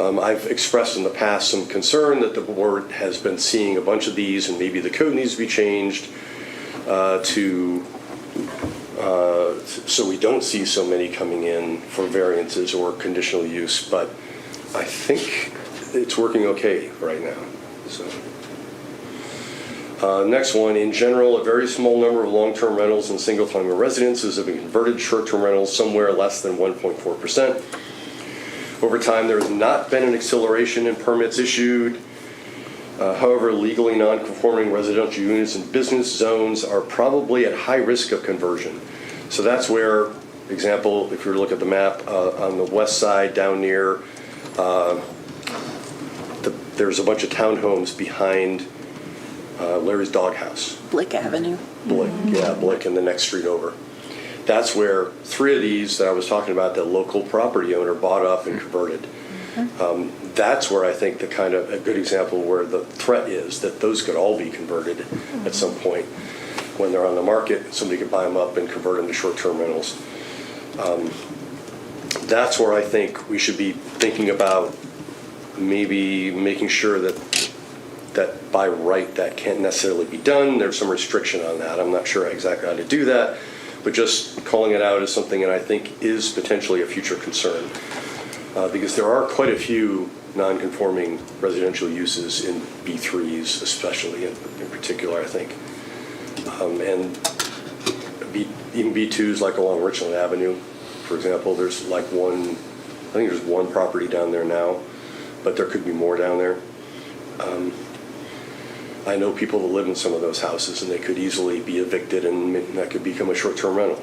I've expressed in the past some concern that the board has been seeing a bunch of these, and maybe the code needs to be changed so we don't see so many coming in for variances or conditional use. But I think it's working okay right now. So next one, in general, a very small number of long-term rentals and single-family residences have been converted to short-term rentals, somewhere less than 1.4%. Over time, there has not been an acceleration in permits issued. However, legally non-conforming residential units in business zones are probably at high risk of conversion. So that's where, example, if you look at the map on the west side down near the there's a bunch of townhomes behind Larry's Doghouse. Blick Avenue. Blick, yeah, Blick and the next street over. That's where 3 of these that I was talking about, the local property owner bought up and converted. That's where I think the kind of a good example where the threat is that those could all be converted at some point when they're on the market. Somebody could buy them up and convert them to short-term rentals. That's where I think we should be thinking about maybe making sure that by right that can't necessarily be done. There's some restriction on that. I'm not sure exactly how to do that, but just calling it out as something that I think is potentially a future concern. Because there are quite a few non-conforming residential uses in B3s, especially in particular, I think. And even B2s like along Richland Avenue, for example, there's like I think there's one property down there now, but there could be more down there. I know people that live in some of those houses and they could easily be evicted and that could become a short-term rental.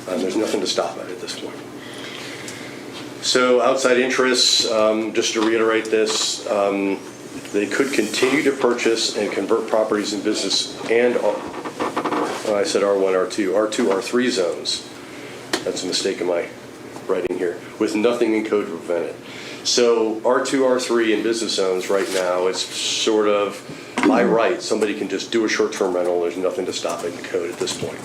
There's nothing to stop it at this point. So outside interests, just to reiterate this, they could continue to purchase and convert properties in business and, I said R1, R2, R3 zones. That's a mistake in my writing here, with nothing in code to prevent it. So R2, R3 in business zones right now, it's sort of by right. Somebody can just do a short-term rental. There's nothing to stop it in the code at this point.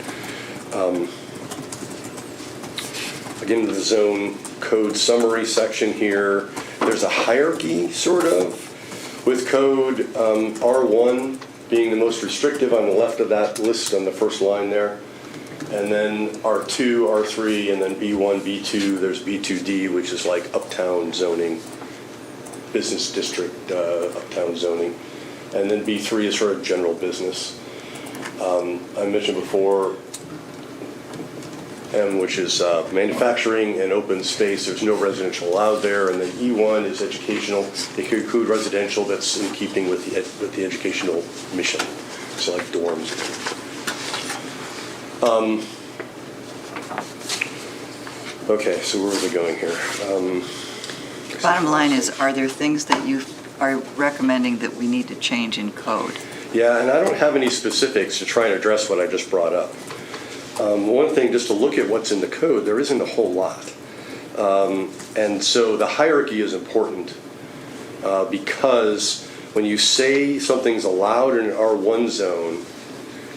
Again, the zone code summary section here, there's a hierarchy, sort of, with code R1 being the most restrictive on the left of that list on the first line there. And then R2, R3, and then B1, B2, there's B2D, which is like uptown zoning, business district uptown zoning. And then B3 is sort of general business. I mentioned before, M, which is manufacturing and open space. There's no residential allowed there. And then E1 is educational. It could include residential that's in keeping with the educational mission. So like dorms. Okay, so where are we going here? Bottom line is, are there things that you are recommending that we need to change in code? Yeah, and I don't have any specifics to try and address what I just brought up. One thing, just to look at what's in the code, there isn't a whole lot. And so the hierarchy is important because when you say something's allowed in an R1 zone,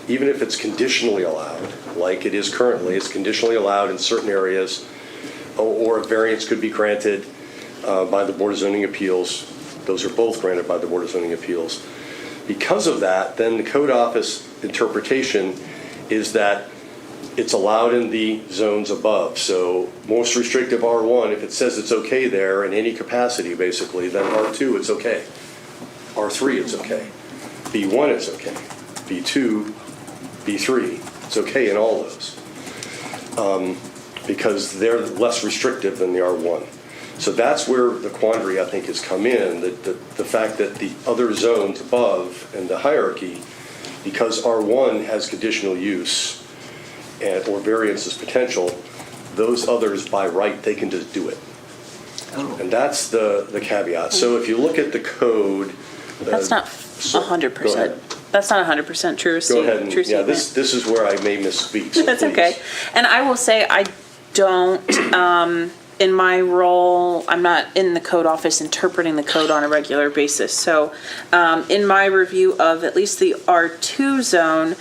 even if it's conditionally allowed, like it is currently, it's conditionally allowed in certain areas, or a variance could be granted by the Board of Zoning Appeals. Those are both granted by the Board of Zoning Appeals. Because of that, then the code office interpretation is that it's allowed in the zones above. So most restrictive R1, if it says it's okay there in any capacity, basically, then R2, it's okay. R3, it's okay. B1, it's okay. B2, B3, it's okay in all those. Because they're less restrictive than the R1. So that's where the quandary, I think, has come in, the fact that the other zones above in the hierarchy, because R1 has conditional use or variance as potential, those others, by right, they can just do it. Oh. And that's the caveat. So if you look at the code... That's not 100%. That's not 100% true. Go ahead. And, true yeah, statement. this is where I may misspeak. So That's please. okay. And I will say I don't, in my role, I'm not in the code office interpreting the code on a regular basis. So in my review of at least the R2 zone,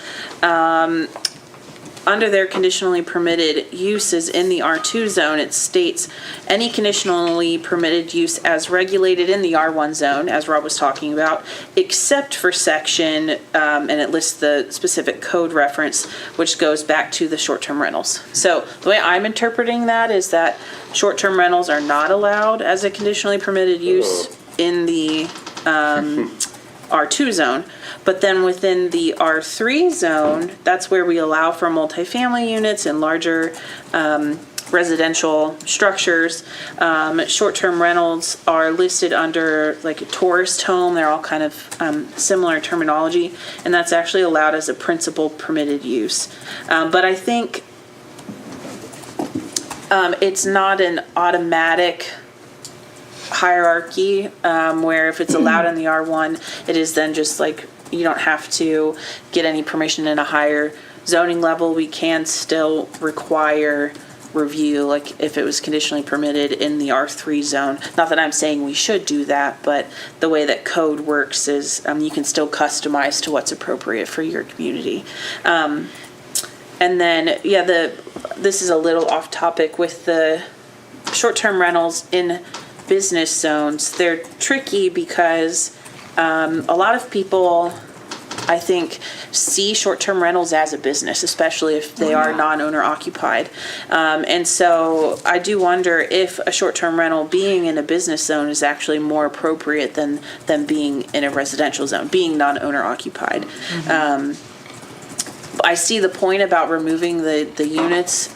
under their conditionally permitted uses in the R2 zone, it states any conditionally permitted use as regulated in the R1 zone, as Rob was talking about, except for section, and it lists the specific code reference, which goes back to the short-term rentals. So the way I'm interpreting that is that short-term rentals are not allowed as a conditionally permitted use in the R2 zone. But then within the R3 zone, that's where we allow for multifamily units and larger residential structures. Short-term rentals are listed under like a tourist home. They're all kind of similar terminology, and that's actually allowed as a principal permitted use. But I think it's not an automatic hierarchy, where if it's allowed in the R1, it is then just like, you don't have to get any permission in a higher zoning level. We can still require review, like if it was conditionally permitted in the R3 zone. Not that I'm saying we should do that, but the way that code works is you can still customize to what's appropriate for your community. And then, this is a little off topic with the short-term rentals in business zones. They're tricky because a lot of people, I think, see short-term rentals as a business, especially if they are non-owner occupied. And so I do wonder if a short-term rental being in a business zone is actually more appropriate than being in a residential zone, being non-owner occupied. I see the point about removing the units,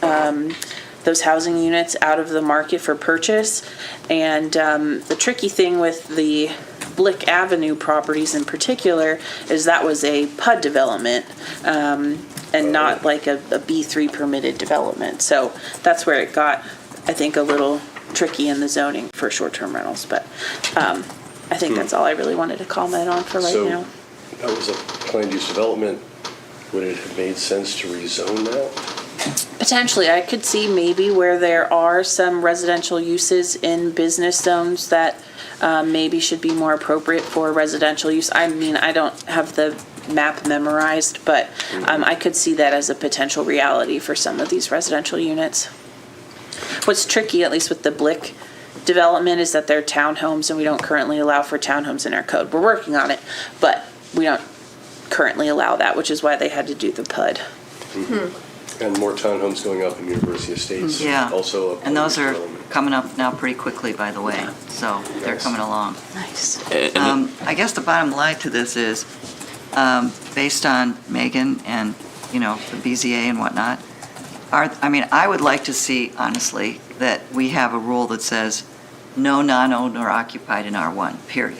those housing units out of the market for purchase. And the tricky thing with the Blick Avenue properties in particular is that was a PUD development and not like a B3 permitted development. So that's where it got, I think, a little tricky in the zoning for short-term rentals. But I think that's all I really wanted to comment on for right now. So that was a planned use development. Would it have made sense to rezone that? Potentially, I could see maybe where there are some residential uses in business zones that maybe should be more appropriate for residential use. I mean, I don't have the map memorized, but I could see that as a potential reality for some of these residential units. What's tricky, at least with the Blick development, is that they're townhomes and we don't currently allow for townhomes in our code. We're working on it, but we don't currently allow that, which is why they had to do the PUD. And more townhomes going up in University Estates. Yeah. Also a And those are development. coming up now pretty quickly, by the way, so they're Nice. coming along. Nice. I guess the bottom line to this is, based on Megan and, the BZA and whatnot, I would like to see, honestly, that we have a rule that says no non-owner occupied in R1, period.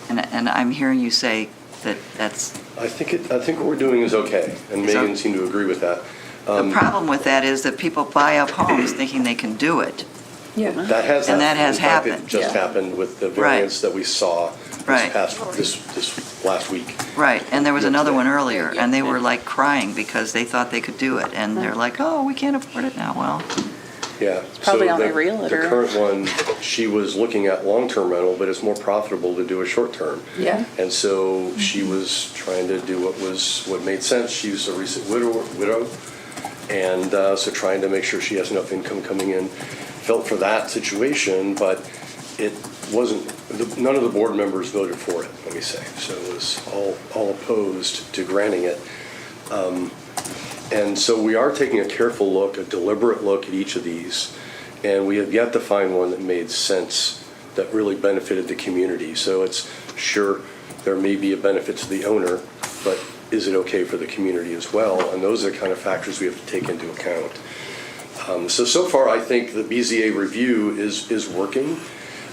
And I'm hearing you say that that's, I think what we're doing is okay, and So- Megan seemed to agree with that. the problem with that is that people buy up homes thinking they can do it. Yeah. That has And that happened. has In fact, happened. It just Yeah. happened with the Right. variance that we saw Right. this last week. Right, and there was another one Yesterday. earlier, and they were like crying because they thought they could do it, and they're like, oh, we can't afford it now. Well, Yeah. probably So on the- the realtor. The current one, she was looking at long-term rental, but it's more profitable to do a short-term. Yeah. And so she was trying to do what made sense. She was a recent widow, and so trying to make sure she has enough income coming in. Felt for that situation, but it wasn't, none of the board members voted for it, let me say. So it was all opposed to granting it. And so we are taking a careful look, a deliberate look at each of these, and we have yet to find one that made sense, that really benefited the community. So it's, sure, there may be a benefit to the owner, but is it okay for the community as well? And those are the kind of factors we have to take into account. So far, I think the BZA review is working.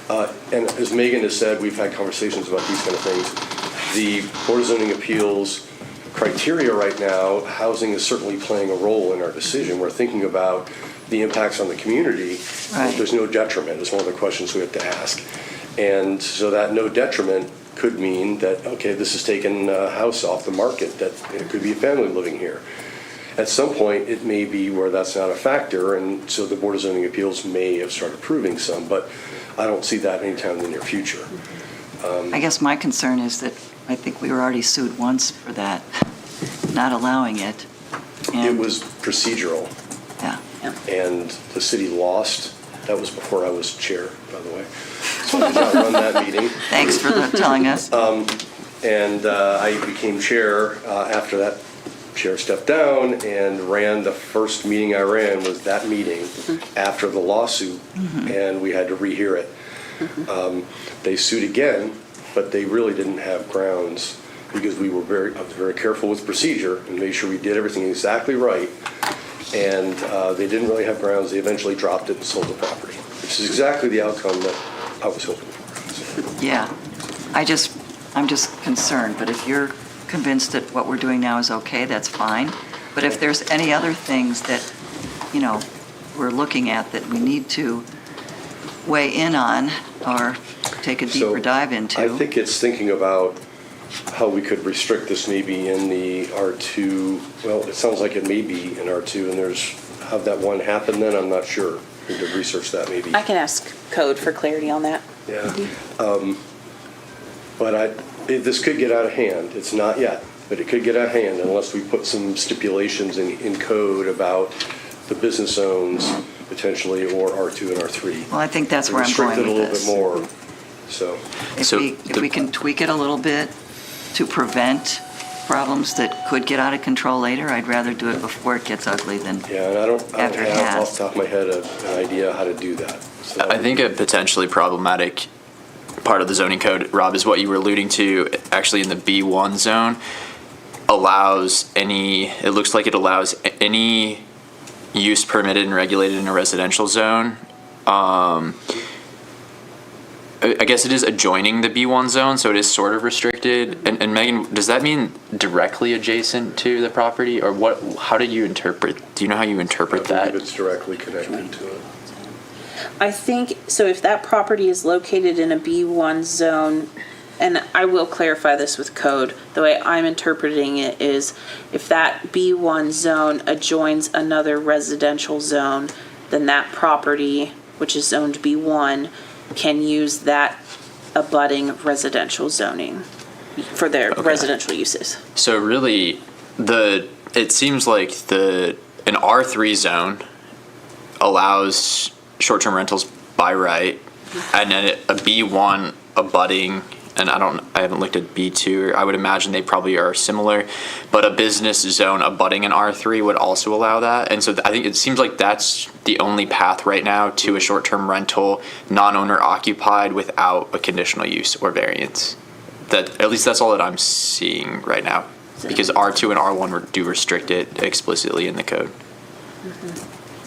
And as Megan has said, we've had conversations about these kind of things. The Board of Zoning Appeals criteria right now, housing is certainly playing a role in our decision. We're thinking about the impacts on the community. Right. There's no detriment is one of the questions we have to ask. And so that no detriment could mean that, okay, this has taken a house off the market, that it could be a family living here. At some point, it may be where that's not a factor, and so the Board of Zoning Appeals may have started approving some, but I don't see that anytime in the near future. I guess my concern is that I think we were already sued once for that, not allowing it. It And- was procedural, Yeah, and the city lost. That was before I was chair, by the way. So I did not run that meeting. thanks for telling us. And I became chair after that chair stepped down, and ran the first meeting I ran was that meeting after the lawsuit, and we had to rehear it. They sued again, but they really didn't have grounds, because I was very careful with procedure and made sure we did everything exactly right. And they didn't really have grounds. They eventually dropped it and sold the property, which is exactly the outcome that I was hoping for. Yeah, I'm just concerned, but if you're convinced that what we're doing now is okay, that's fine. But if there's any other things that, we're looking at that we need to weigh in on or take a deeper So, dive into. I think it's thinking about how we could restrict this maybe in the R2. Well, it sounds like it may be in R2, and have that one happen then? I'm not sure. We could research that maybe. I can ask code for clarity on that. Yeah. But this could get out of hand. It's not yet, but it could get out of hand unless we put some stipulations in code about the business zones potentially, or R2 and R3. Well, I think that's where I'm going with Restrict it a little this. bit more, so. If we can tweak it a little bit to prevent problems that could get out of control later, I'd rather do it before it gets ugly than Yeah, and I don't after it have off has. the top of my head an idea how to do that. So I think a potentially problematic part of the zoning code, Rob, is what you were alluding to, actually in the B1 zone, it looks like it allows any use permitted and regulated in a residential zone. I guess it is adjoining the B1 zone, so it is sort of restricted. And Megan, does that mean directly adjacent to the property, or what? How do you interpret? Do you know how you interpret I that? believe it's directly connected to it. I think, so if that property is located in a B1 zone, and I will clarify this with code, the way I'm interpreting it is if that B1 zone adjoins another residential zone, then that property, which is zoned B1, can use that abutting residential zoning for their residential uses. So really, it seems like an R3 zone allows short-term rentals by right, and then a B1 abutting, and I haven't looked at B2. I would imagine they probably are similar, but a business zone abutting an R3 would also allow that. And so I think it seems like that's the only path right now to a short-term rental, non-owner occupied without a conditional use or variance. At least that's all that I'm seeing right now, because R2 and R1 do restrict it explicitly in the code.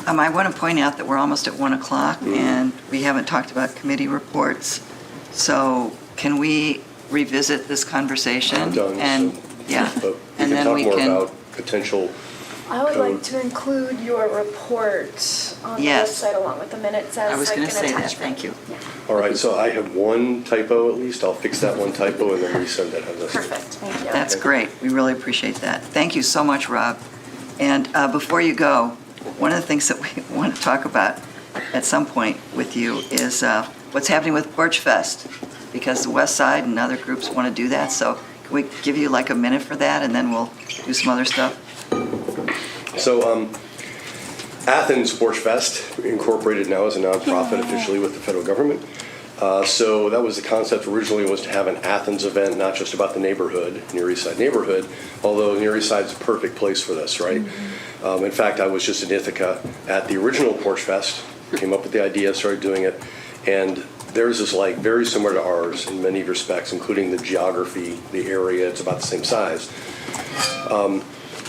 I want to point out that we're almost at 1 o'clock and we haven't talked about committee reports. So can we revisit this conversation? I'm done. And, so- yeah, But and we can then talk we more can, about potential. I would Code. like to include your report on the Yes. website along with the minutes I as was like going an to say that, attachment. thank you. All right, so I have one typo at least. I'll fix that one typo and then resend it. How's that sound? Perfect, thank you. That's great. We really appreciate that. Thank you so much, Rob. And before you go, one of the things that we want to talk about at some point with you is what's happening with Porch Fest, because the West Side and other groups want to do that. So can we give you like a minute for that, and then we'll do some other stuff? So Athens Porch Fest, incorporated now as a nonprofit officially with the federal government. So that was the concept originally, was to have an Athens event, not just about the neighborhood, Near East Side neighborhood, although Near East Side is a perfect place for this, right? In fact, I was just in Ithaca at the original Porch Fest, came up with the idea, started doing it, and theirs is like very similar to ours in many respects, including the geography, the area, it's about the same size.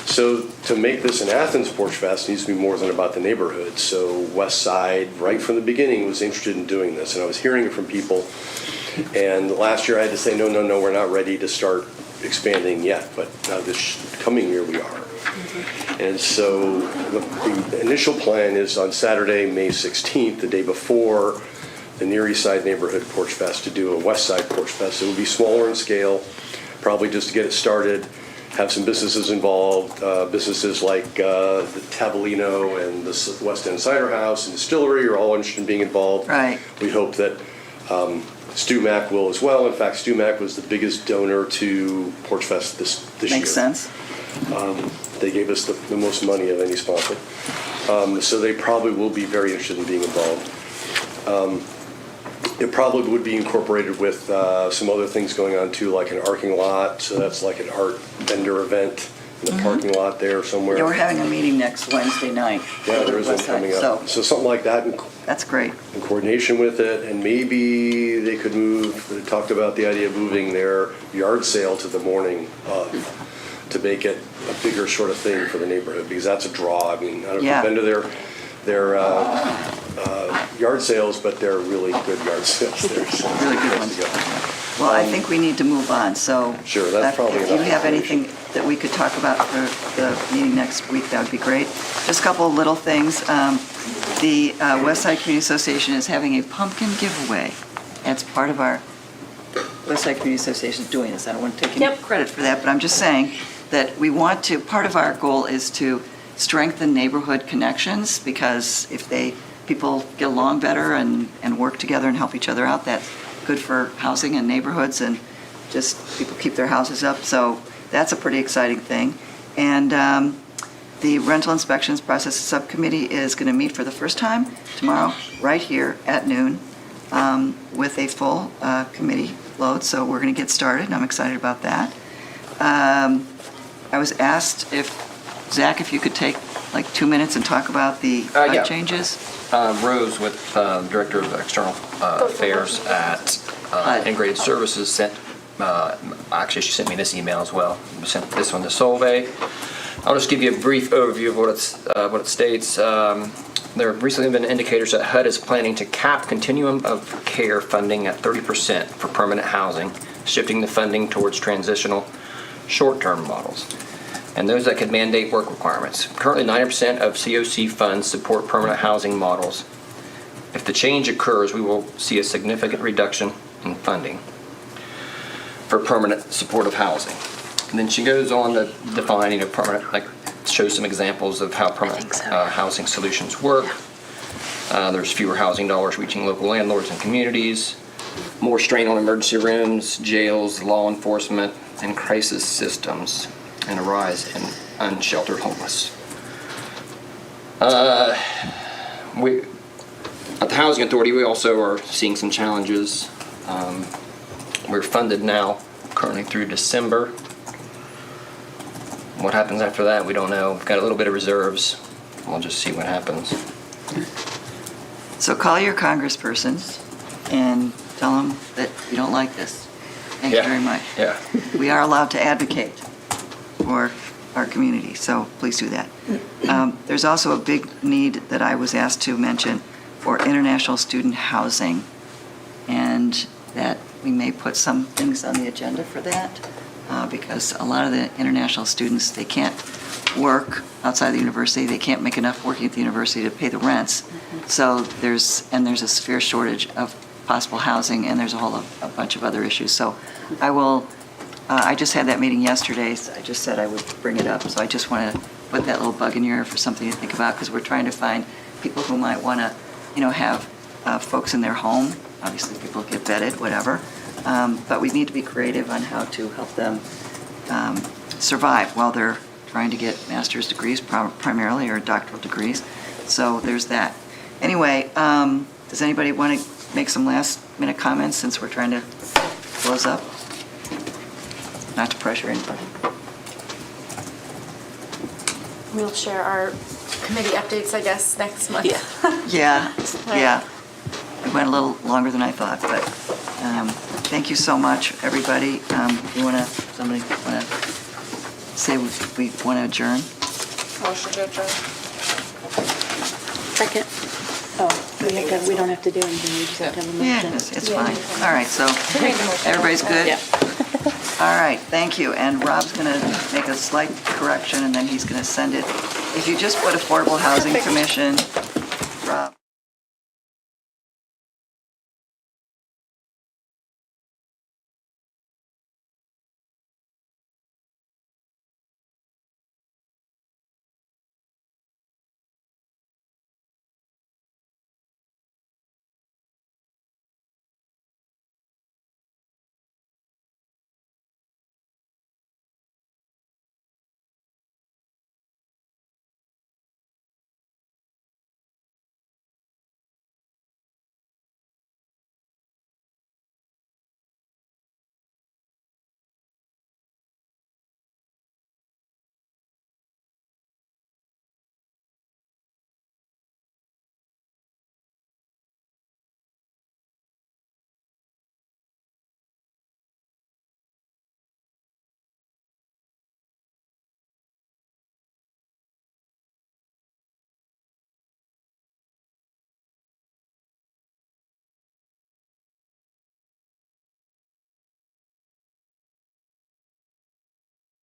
So to make this an Athens Porch Fest needs to be more than about the neighborhood. So West Side, right from the beginning, was interested in doing this, and I was hearing it from people. And last year I had to say, no, we're not ready to start expanding yet, but now this coming year we are. And so the initial plan is on Saturday, May 16th, the day before the Near East Side Neighborhood Porch Fest, to do a West Side Porch Fest. It will be smaller in scale, probably just to get it started, have some businesses involved, businesses like the Tavolino and the West End Cider House and Distillery are all interested in being involved. Right. We hope that Stu Mack will as well. In fact, Stu Mack was the biggest donor to Porch Fest this year. Makes sense. They gave us the most money of any sponsor. So they probably will be very interested in being involved. It probably would be incorporated with some other things going on too, like an arcing lot. So that's like an art vendor event in the parking lot there somewhere. Yeah, we're having a meeting next Wednesday night. Yeah, for the there is one West Side, coming up. So something like that that's great. in coordination with it, and maybe they could move, they talked about the idea of moving their yard sale to the morning of, to make it a bigger sort of thing for the neighborhood, because that's a draw. I mean, I don't know if Yeah. you've been to their yard sales, but they're really good yard sales there. So it's a Really good good place to ones. go. Well, I think we need to move on, so. Sure, that's probably If you enough have information. anything that we could talk about for the meeting next week, that would be great. Just a couple of little things. the West Side Community Association is having a pumpkin giveaway. That's part of our West Side Community Association is doing this. I don't want to take any Yep. credit for that, but I'm just saying that we want to, part of our goal is to strengthen neighborhood connections, because if people get along better and work together and help each other out, that's good for housing and neighborhoods, and just people keep their houses up. So that's a pretty exciting thing. And the Rental Inspections Process Subcommittee is going to meet for the first time tomorrow, right here at noon, with a full committee load. So we're going to get started, and I'm excited about that. I was asked Zach, if you could take like 2 minutes and talk about the Yeah. changes. Rose, with Director of External Affairs at Integrated Services, actually she sent me this email as well. We sent this one to Solvay. I'll just give you a brief overview of what it states. There have recently been indicators that HUD is planning to cap continuum of care funding at 30% for permanent housing, shifting the funding towards transitional short-term models, and those that could mandate work requirements. Currently, 90% of COC funds support permanent housing models. If the change occurs, we will see a significant reduction in funding for permanent supportive housing. And then she goes on to define, permanent, like show some examples of how permanent housing solutions work. There's fewer housing dollars reaching local landlords and communities, more strain on emergency rooms, jails, law enforcement, and crisis systems, and a rise in unsheltered homeless. We, at the Housing Authority, we also are seeing some challenges. We're funded now, currently through December. What happens after that, we don't know. We've got a little bit of reserves. We'll just see what happens. So call your congressperson and tell them that you don't like this. Thank you very much. Yeah. We are allowed to advocate for our community, so please do that. There's also a big need that I was asked to mention for international student housing, and that we may put some things on the agenda for that, because a lot of the international students, they can't work outside the university, they can't make enough working at the university to pay the rents. So there's a severe shortage of possible housing, and there's a bunch of other issues. So I just had that meeting yesterday, so I just said I would bring it up. So I just want to put that little bug in your ear for something to think about, because we're trying to find people who might want to, have folks in their home. Obviously, people get vetted, whatever. But we need to be creative on how to help them survive while they're trying to get master's degrees primarily, or doctoral degrees. So there's that. Anyway, does anybody want to make some last minute comments since we're trying to close up? Not to pressure anybody. We'll share our committee updates, I guess, next month. Yeah. It went a little longer than I thought, but thank you so much, everybody. Somebody want to say we want to adjourn? Motion to adjourn. Second. Oh, we don't have to do anything, we just have to have a motion. Yeah, it's fine. All right, so everybody's good? Yeah. All right, thank you. And Rob's going to make a slight correction, and then he's going to send it. If you just put Affordable Housing Commission, Rob.